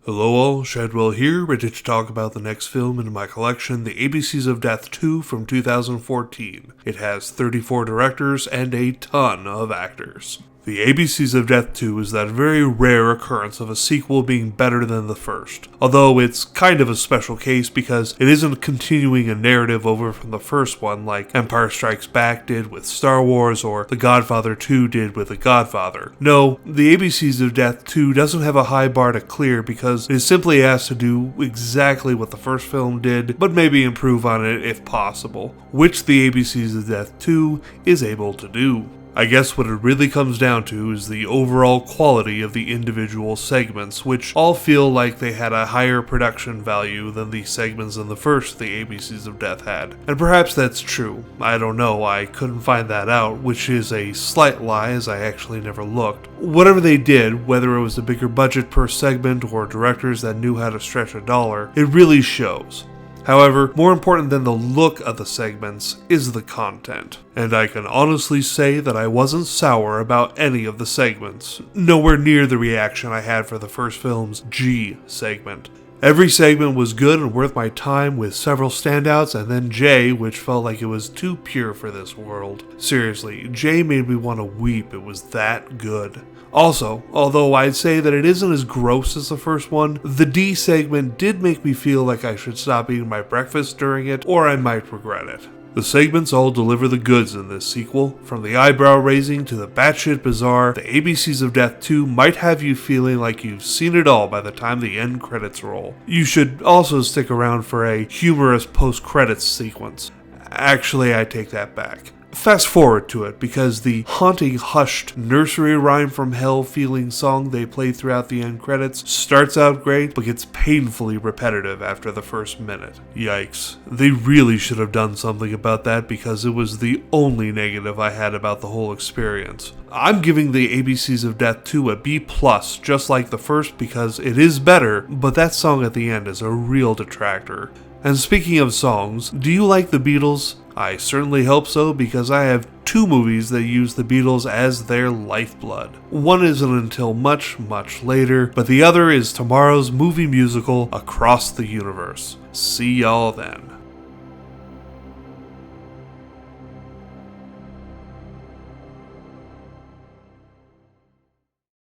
Hello all, Shadwell here, ready to talk about the next film in my collection, The ABCs of Death 2 from 2014. It has 34 directors and a ton of actors. The ABCs of Death 2 is that very rare occurrence of a sequel being better than the first, although it's kind of a special case because it isn't continuing a narrative over from the first one like Empire Strikes Back did with Star Wars or The Godfather 2 did with The Godfather. No, the ABCs of Death 2 doesn't have a high bar to clear because it is simply asked to do exactly what the first film did, but maybe improve on it if possible, which the ABCs of Death 2 is able to do. I guess what it really comes down to is the overall quality of the individual segments, which all feel like they had a higher production value than the segments in the first The ABCs of Death had. And perhaps that's true. I don't know, I couldn't find that out, which is a slight lie as I actually never looked. Whatever they did, whether it was a bigger budget per segment or directors that knew how to stretch a dollar, it really shows. However, more important than the look of the segments is the content. And I can honestly say that I wasn't sour about any of the segments, nowhere near the reaction I had for the first film's G segment. Every segment was good and worth my time with several standouts, and then J, which felt like it was too pure for this world. Seriously, J made me want to weep, it was that good. Also, although I'd say that it isn't as gross as the first one, the D segment did make me feel like I should stop eating my breakfast during it, or I might regret it. The segments all deliver the goods in this sequel. From the eyebrow raising to the batshit bizarre, the ABCs of Death 2 might have you feeling like you've seen it all by the time the end credits roll. You should also stick around for a humorous post-credits sequence. Actually, I take that back. Fast forward to it, because the haunting, hushed, nursery rhyme from hell feeling song they play throughout the end credits starts out great, but gets painfully repetitive after the first minute. Yikes. They really should have done something about that because it was the only negative I had about the whole experience. I'm giving the ABCs of Death 2 a B+, just like the first, because it is better, but that song at the end is a real detractor. And speaking of songs, do you like the Beatles? I certainly hope so, because I have two movies that use the Beatles as their lifeblood. One isn't until much, much later, but the other is tomorrow's movie musical, Across the Universe. See y'all then.